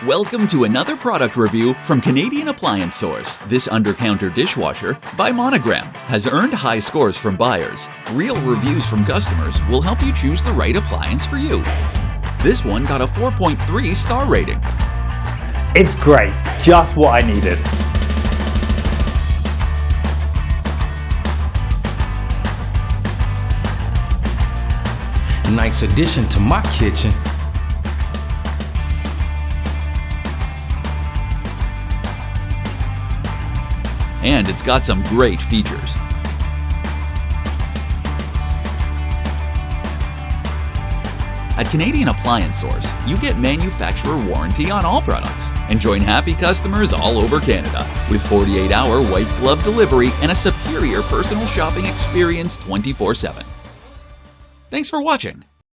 Welcome to another product review from Canadian Appliance Source. This Undercounter Dishwasher by Monogram has earned high scores from buyers. Real reviews from customers will help you choose the right appliance for you. This one got a 4.3 star rating. It's great, just what I needed. Nice addition to my kitchen. And it's got some great features. At Canadian Appliance Source, you get manufacturer warranty on all products and join happy customers all over Canada with 48-hour white glove delivery and a superior personal shopping experience 24/7. Thanks for watching.